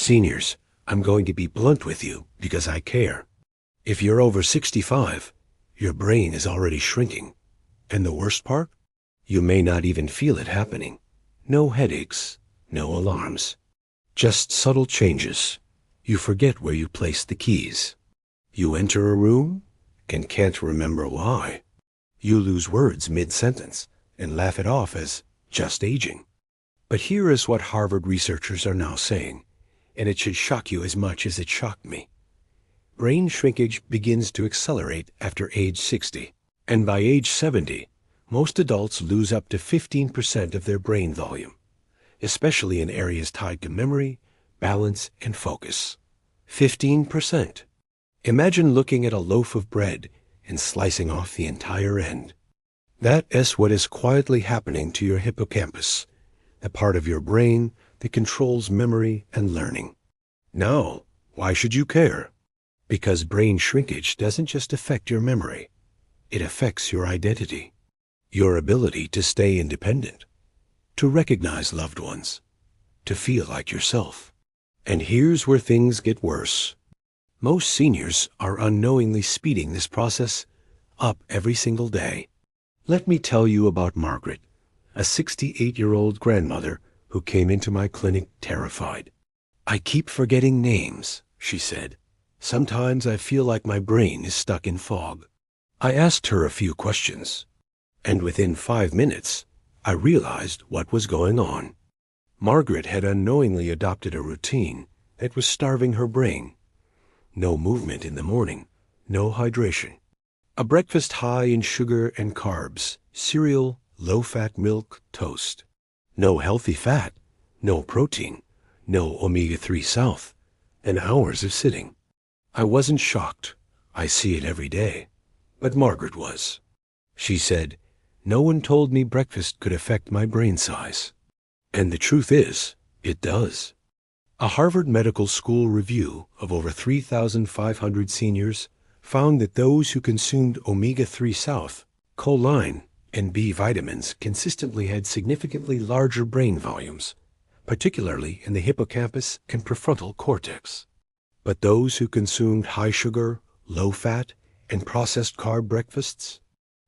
Seniors, I'm going to be blunt with you because I care. If you're over 65, your brain is already shrinking. And the worst part? You may not even feel it happening. No headaches, no alarms. Just subtle changes. You forget where you placed the keys. You enter a room and can't remember why. You lose words mid-sentence and laugh it off as just aging. But here is what Harvard researchers are now saying, and it should shock you as much as it shocked me. Brain shrinkage begins to accelerate after age 60, and by age 70, most adults lose up to 15% of their brain volume, especially in areas tied to memory, balance, and focus. 15%. Imagine looking at a loaf of bread and slicing off the entire end. That is what is quietly happening to your hippocampus, the part of your brain that controls memory and learning. Now, why should you care? Because brain shrinkage doesn't just affect your memory. It affects your identity, your ability to stay independent, to recognize loved ones, to feel like yourself. And here's where things get worse. Most seniors are unknowingly speeding this process up every single day. Let me tell you about Margaret, a 68-year-old grandmother who came into my clinic terrified. "I keep forgetting names," she said. "Sometimes I feel like my brain is stuck in fog." I asked her a few questions, and within 5 minutes, I realized what was going on. Margaret had unknowingly adopted a routine that was starving her brain. No movement in the morning, no hydration. A breakfast high in sugar and carbs, cereal, low-fat milk, toast. No healthy fat, no protein, no omega-3 south, and hours of sitting. I wasn't shocked. I see it every day. But Margaret was. She said, "No one told me breakfast could affect my brain size." And the truth is, it does. A Harvard Medical School review of over 3,500 seniors found that those who consumed omega-3 south, choline, and B vitamins consistently had significantly larger brain volumes, particularly in the hippocampus and prefrontal cortex. But those who consumed high sugar, low fat, and processed carb breakfasts,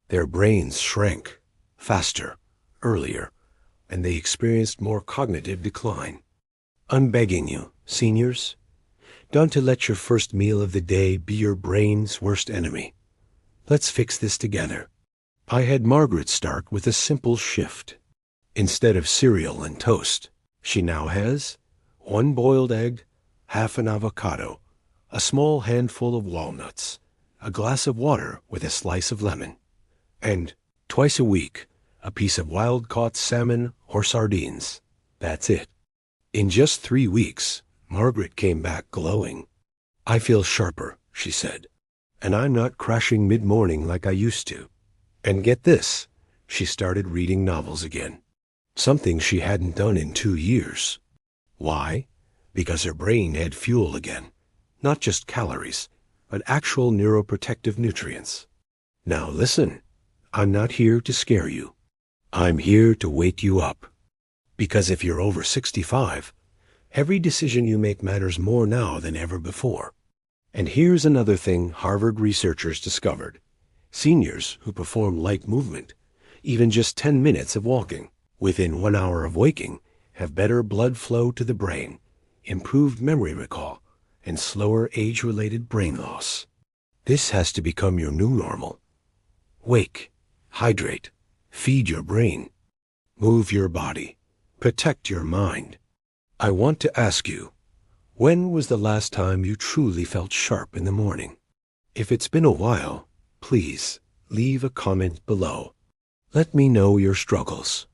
their brains shrank faster, earlier, and they experienced more cognitive decline. I'm begging you, seniors, don't to let your first meal of the day be your brain's worst enemy. Let's fix this together. I had Margaret start with a simple shift. Instead of cereal and toast, she now has 1 boiled egg, half an avocado, a small handful of walnuts, a glass of water with a slice of lemon, and twice a week, a piece of wild-caught salmon or sardines. That's it. In just 3 weeks, Margaret came back glowing. "I feel sharper," she said, "and I'm not crashing mid-morning like I used to." And get this, she started reading novels again, something she hadn't done in 2 years. Why? Because her brain had fuel again, not just calories, but actual neuroprotective nutrients. Now listen, I'm not here to scare you. I'm here to wake you up. Because if you're over 65, every decision you make matters more now than ever before. And here's another thing Harvard researchers discovered. Seniors who perform light movement, even just 10 minutes of walking, within 1 hour of waking, have better blood flow to the brain, improved memory recall, and slower age-related brain loss. This has to become your new normal. Wake, hydrate, feed your brain, move your body, protect your mind. I want to ask you, when was the last time you truly felt sharp in the morning? If it's been a while, please leave a comment below. Let me know your struggles.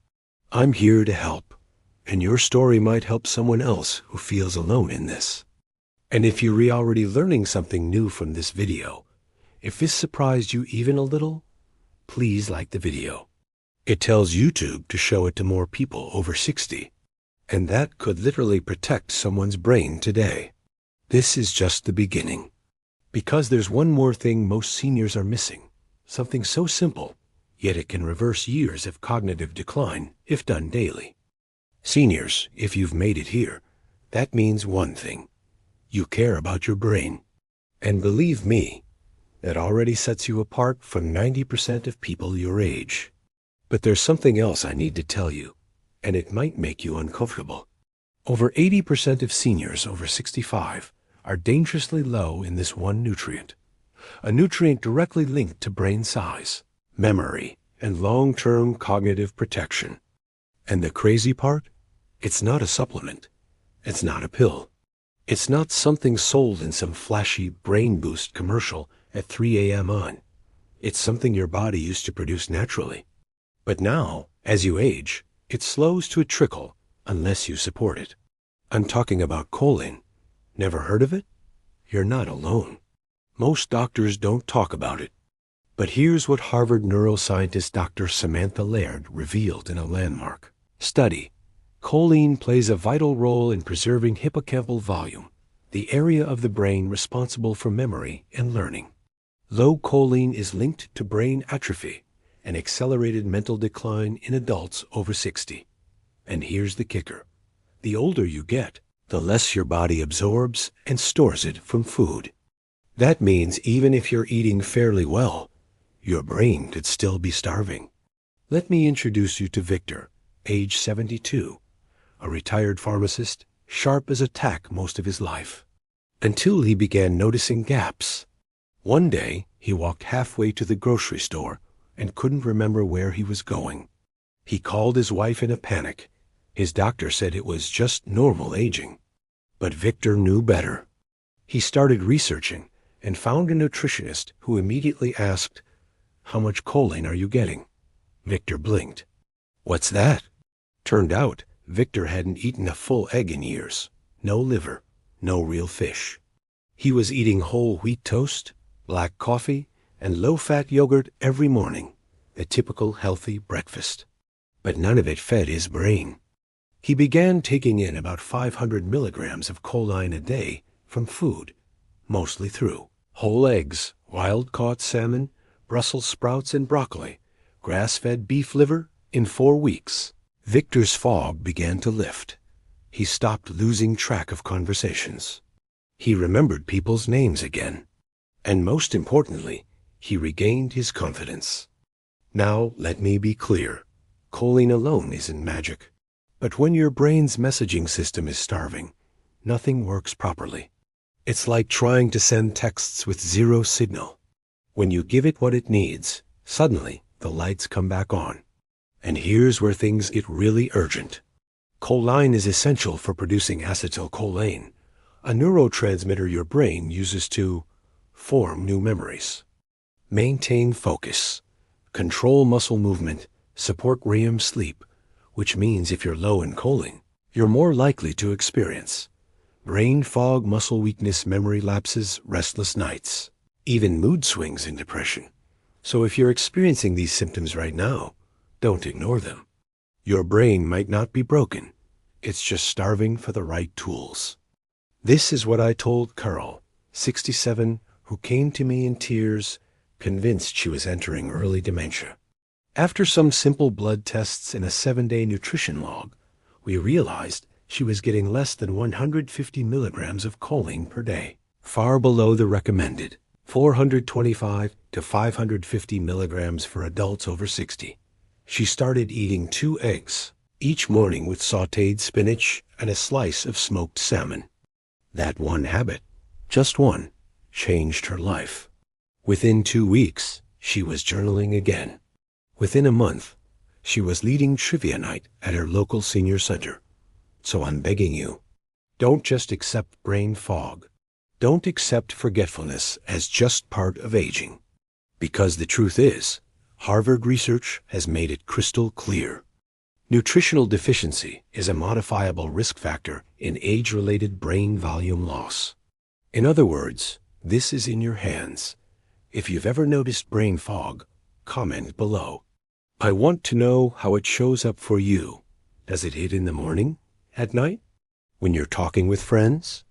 I'm here to help, and your story might help someone else who feels alone in this. And if you're already learning something new from this video, if this surprised you even a little, please like the video. It tells YouTube to show it to more people over 60, and that could literally protect someone's brain today. This is just the beginning. Because there's one more thing most seniors are missing, something so simple, yet it can reverse years of cognitive decline if done daily. Seniors, if you've made it here, That means one thing. You care about your brain. And believe me, that already sets you apart from 90% of people your age. But there's something else I need to tell you, and it might make you uncomfortable. Over 80% of seniors over 65 are dangerously low in this one nutrient, a nutrient directly linked to brain size, memory, and long-term cognitive protection. And the crazy part? It's not a supplement. It's not a pill. It's not something sold in some flashy brain boost commercial at 3 a.m. on. It's something your body used to produce naturally. But now, as you age, it slows to a trickle unless you support it. I'm talking about choline. Never heard of it? You're not alone. Most doctors don't talk about it. But here's what Harvard neuroscientist Dr. Samantha Laird revealed in a landmark study. Choline plays a vital role in preserving hippocampal volume, the area of the brain responsible for memory and learning. Low choline is linked to brain atrophy and accelerated mental decline in adults over 60. And here's the kicker. The older you get, the less your body absorbs and stores it from food. That means even if you're eating fairly well, your brain could still be starving. Let me introduce you to Victor, age 72, a retired pharmacist, sharp as a tack most of his life, until he began noticing gaps. One day, he walked halfway to the grocery store and couldn't remember where he was going. He called his wife in a panic. His doctor said it was just normal aging. But Victor knew better. He started researching and found a nutritionist who immediately asked, "How much choline are you getting?" Victor blinked. "What's that?" Turned out, Victor hadn't eaten a full egg in years. No liver, no real fish. He was eating whole wheat toast, black coffee, and low-fat yogurt every morning, a typical healthy breakfast. But none of it fed his brain. He began taking in about 500 milligrams of choline a day from food, mostly through whole eggs, wild-caught salmon, Brussels sprouts and broccoli, grass-fed beef liver in 4 weeks. Victor's fog began to lift. He stopped losing track of conversations. He remembered people's names again. And most importantly, he regained his confidence. Now, let me be clear. Choline alone isn't magic. But when your brain's messaging system is starving, nothing works properly. It's like trying to send texts with zero signal. When you give it what it needs, suddenly the lights come back on. And here's where things get really urgent. Choline is essential for producing acetylcholine, a neurotransmitter your brain uses to form new memories, maintain focus, control muscle movement, support REM sleep, which means if you're low in choline, you're more likely to experience brain fog, muscle weakness, memory lapses, restless nights, even mood swings and depression. So if you're experiencing these symptoms right now, don't ignore them. Your brain might not be broken. It's just starving for the right tools. This is what I told Carol, 67, who came to me in tears, convinced she was entering early dementia. After some simple blood tests and a 7-day nutrition log, we realized she was getting less than 150 milligrams of choline per day, far below the recommended 425 to 550 milligrams for adults over 60. She started eating 2 eggs each morning with sautéed spinach and a slice of smoked salmon. That one habit, just one, changed her life. Within 2 weeks, she was journaling again. Within a month, she was leading trivia night at her local senior center. So I'm begging you, don't just accept brain fog. Don't accept forgetfulness as just part of aging. Because the truth is, Harvard research has made it crystal clear. Nutritional deficiency is a modifiable risk factor in age-related brain volume loss. In other words, this is in your hands. If you've ever noticed brain fog, comment below. I want to know how it shows up for you. Does it hit in the morning? At night? When you're talking with friends?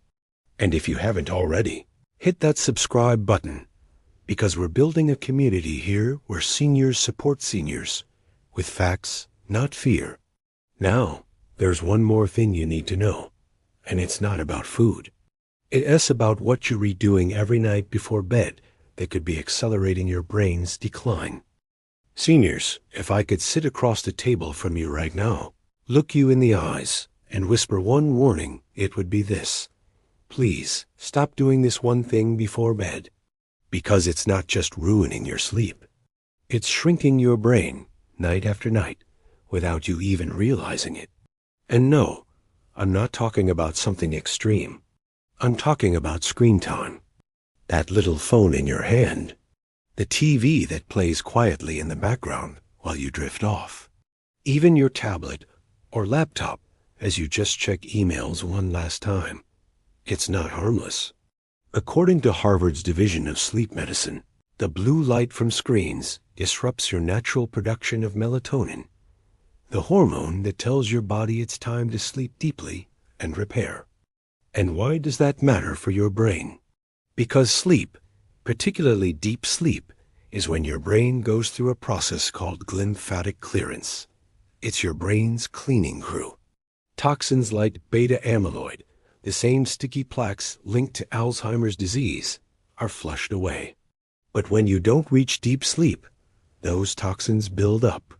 And if you haven't already, hit that subscribe button, because we're building a community here where seniors support seniors, with facts, not fear. Now, there's one more thing you need to know, And it's not about food. It's about what you're redoing every night before bed that could be accelerating your brain's decline. Seniors, if I could sit across the table from you right now, look you in the eyes, and whisper one warning, it would be this. Please, stop doing this one thing before bed. Because it's not just ruining your sleep. It's shrinking your brain, night after night, without you even realizing it. And no, I'm not talking about something extreme. I'm talking about screen time. That little phone in your hand. The TV that plays quietly in the background while you drift off. Even your tablet or laptop as you just check emails one last time. It's not harmless. According to Harvard's Division of Sleep Medicine, the blue light from screens disrupts your natural production of melatonin, the hormone that tells your body it's time to sleep deeply and repair. And why does that matter for your brain? Because sleep, particularly deep sleep, is when your brain goes through a process called glymphatic clearance. It's your brain's cleaning crew. Toxins like beta amyloid, the same sticky plaques linked to Alzheimer's disease, are flushed away. But when you don't reach deep sleep, those toxins build up.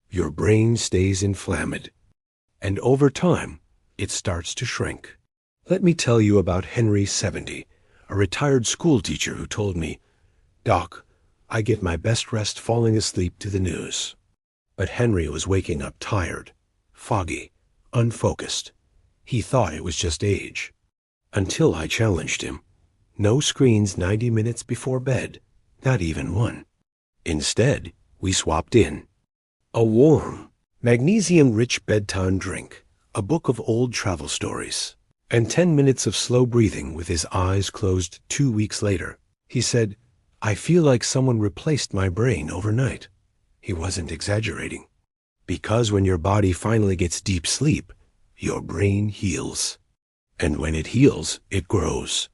Your brain stays inflamed. And over time, it starts to shrink. Let me tell you about Henry, 70, a retired school teacher who told me, "Doc, I get my best rest falling asleep to the news." But Henry was waking up tired, foggy, unfocused. He thought it was just age. Until I challenged him. No screens 90 minutes before bed, not even one. Instead, we swapped in. A warm, magnesium-rich bedtime drink, a book of old travel stories, and 10 minutes of slow breathing with his eyes closed 2 weeks later. He said, "I feel like someone replaced my brain overnight." He wasn't exaggerating. Because when your body finally gets deep sleep, your brain heals. And when it heals, it grows.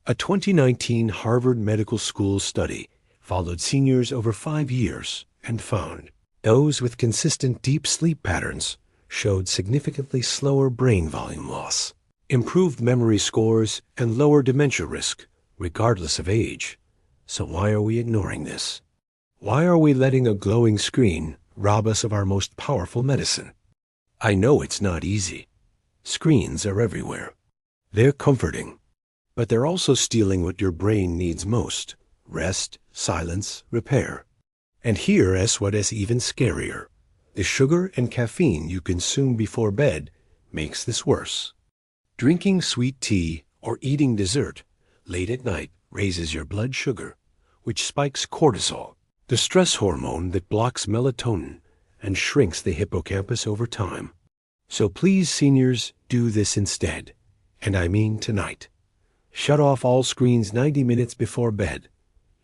A 2019 Harvard Medical School study followed seniors over 5 years and found those with consistent deep sleep patterns showed significantly slower brain volume loss, improved memory scores, and lower dementia risk, regardless of age. So why are we ignoring this? Why are we letting a glowing screen rob us of our most powerful medicine? I know it's not easy. Screens are everywhere. They're comforting, but they're also stealing what your brain needs most: rest, silence, repair. And here's what is even scarier. The sugar and caffeine you consume before bed makes this worse. Drinking sweet tea or eating dessert late at night raises your blood sugar, which spikes cortisol, the stress hormone that blocks melatonin and shrinks the hippocampus over time. So please, seniors, do this instead. And I mean tonight. Shut off all screens 90 minutes before bed.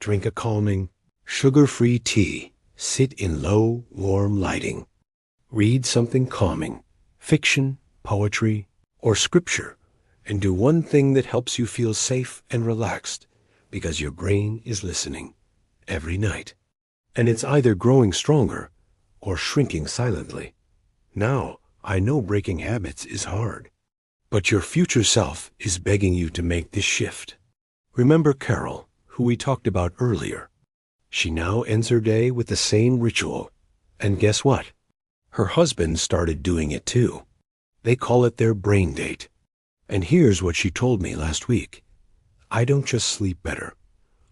Drink a calming, sugar-free tea. Sit in low, warm lighting. Read something calming, fiction, poetry, or scripture, and do one thing that helps you feel safe and relaxed, because your brain is listening every night. And it's either growing stronger or shrinking silently. Now, I know breaking habits is hard, but your future self is begging you to make this shift. Remember Carol, who we talked about earlier. She now ends her day with the same ritual. And guess what? Her husband started doing it too. They call it their brain date. And here's what she told me last week. I don't just sleep better.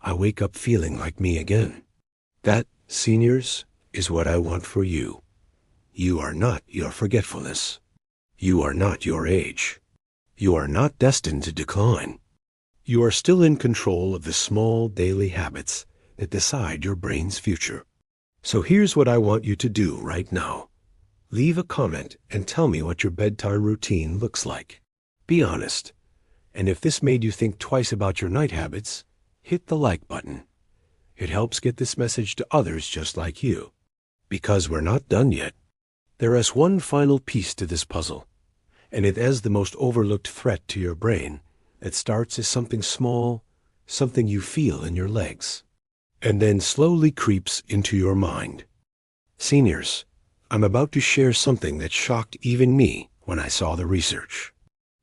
I wake up feeling like me again. That, seniors, is what I want for you. You are not your forgetfulness. You are not your age. You are not destined to decline. You are still in control of the small daily habits that decide your brain's future. So here's what I want you to do right now. Leave a comment and tell me what your bedtime routine looks like. Be honest. And if this made you think twice about your night habits, hit the like button. It helps get this message to others just like you. Because we're not done yet. There is one final piece to this puzzle, and it is the most overlooked threat to your brain. It starts as something small, something you feel in your legs, and then slowly creeps into your mind. Seniors, I'm about to share something that shocked even me when I saw the research.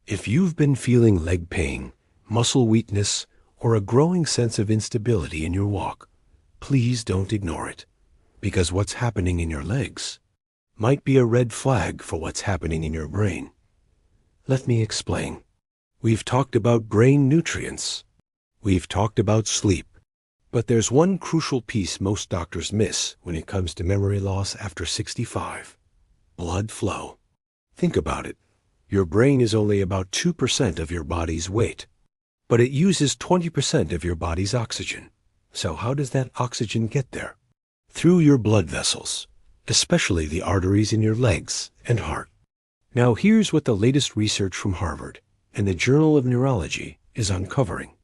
If you've been feeling leg pain, muscle weakness, or a growing sense of instability in your walk, please don't ignore it, because what's happening in your legs might be a red flag for what's happening in your brain. Let me explain. We've talked about brain nutrients. We've talked about sleep. But there's one crucial piece most doctors miss when it comes to memory loss after 65. Blood flow. Think about it. Your brain is only about 2% of your body's weight, but it uses 20% of your body's oxygen. So how does that oxygen get there? Through your blood vessels, especially the arteries in your legs and heart. Now here's what the latest research from Harvard and the Journal of Neurology is uncovering.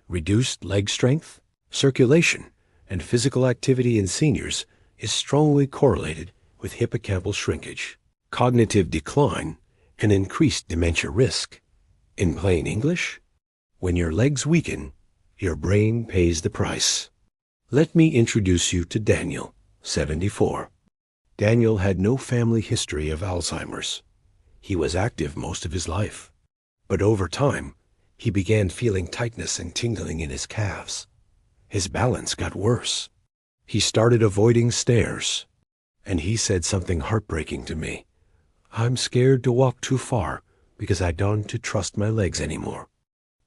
Reduced leg strength, circulation, and physical activity in seniors is strongly correlated with hippocampal shrinkage, cognitive decline, and increased dementia risk. In plain English, when your legs weaken, your brain pays the price. Let me introduce you to Daniel, 74. Daniel had no family history of Alzheimer's. He was active most of his life. But over time, he began feeling tightness and tingling in his calves. His balance got worse. He started avoiding stairs. And he said something heartbreaking to me. I'm scared to walk too far because I don't trust my legs anymore.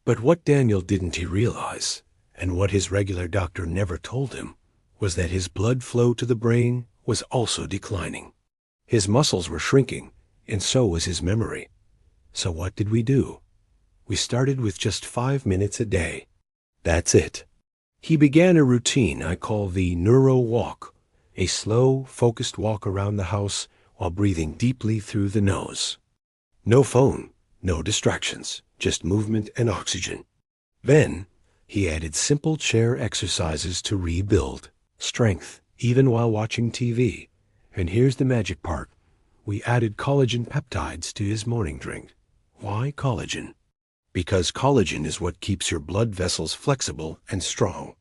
But what Daniel didn't realize, and what his regular doctor never told him, was that his blood flow to the brain was also declining. His muscles were shrinking, and so was his memory. So what did we do? We started with just 5 minutes a day. That's it. He began a routine I call the neuro walk, a slow, focused walk around the house while breathing deeply through the nose. No phone, no distractions, just movement and oxygen. Then, he added simple chair exercises to rebuild strength, even while watching TV. And here's the magic part. We added collagen peptides to his morning drink. Why collagen? Because collagen is what keeps your blood vessels flexible and strong.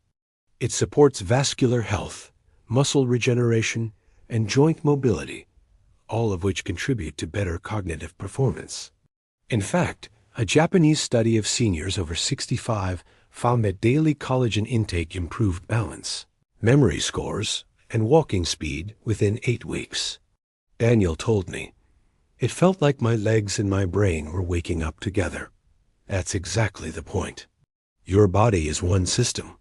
It supports vascular health, muscle regeneration, and joint mobility, all of which contribute to better cognitive performance. In fact, a Japanese study of seniors over 65 found that daily collagen intake improved balance, memory scores, and walking speed within 8 weeks. Daniel told me, "It felt like my legs and my brain were waking up together." That's exactly the point. Your body is one system.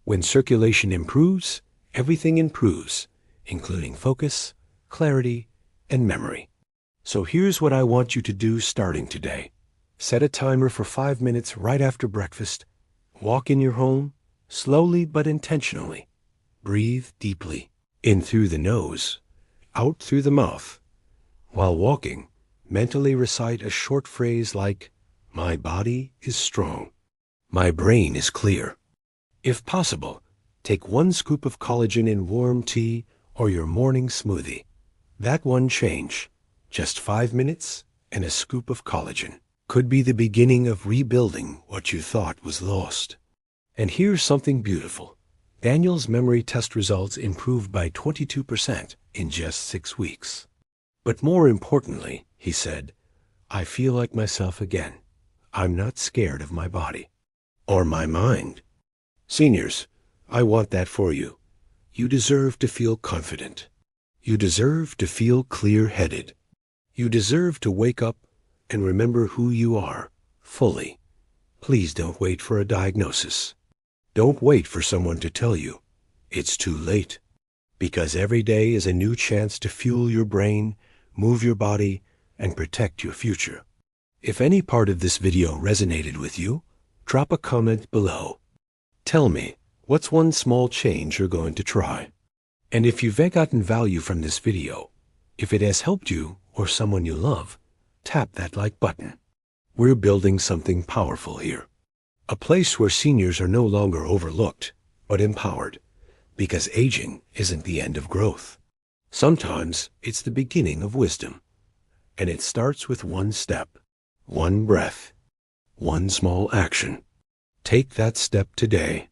When circulation improves, everything improves, including focus, clarity, and memory. So here's what I want you to do starting today. Set a timer for 5 minutes right after breakfast. Walk in your home, slowly but intentionally. Breathe deeply, in through the nose, out through the mouth. While walking, mentally recite a short phrase like, "My body is strong. My brain is clear." If possible, take 1 scoop of collagen in warm tea or your morning smoothie. That one change, just 5 minutes and a scoop of collagen, could be the beginning of rebuilding what you thought was lost. And here's something beautiful. Daniel's memory test results improved by 22% in just 6 weeks. But more importantly, he said, "I feel like myself again. I'm not scared of my body or my mind." Seniors, I want that for you. You deserve to feel confident. You deserve to feel clear-headed. You deserve to wake up and remember who you are fully. Please don't wait for a diagnosis. Don't wait for someone to tell you. It's too late. Because every day is a new chance to fuel your brain, move your body, and protect your future. If any part of this video resonated with you, drop a comment below. Tell me, what's one small change you're going to try? And if you've gotten value from this video, if it has helped you or someone you love, tap that like button. We're building something powerful here. A place where seniors are no longer overlooked, but empowered. Because aging isn't the end of growth. Sometimes it's the beginning of wisdom. And it starts with 1 step, 1 breath, 1 small action. Take that step today.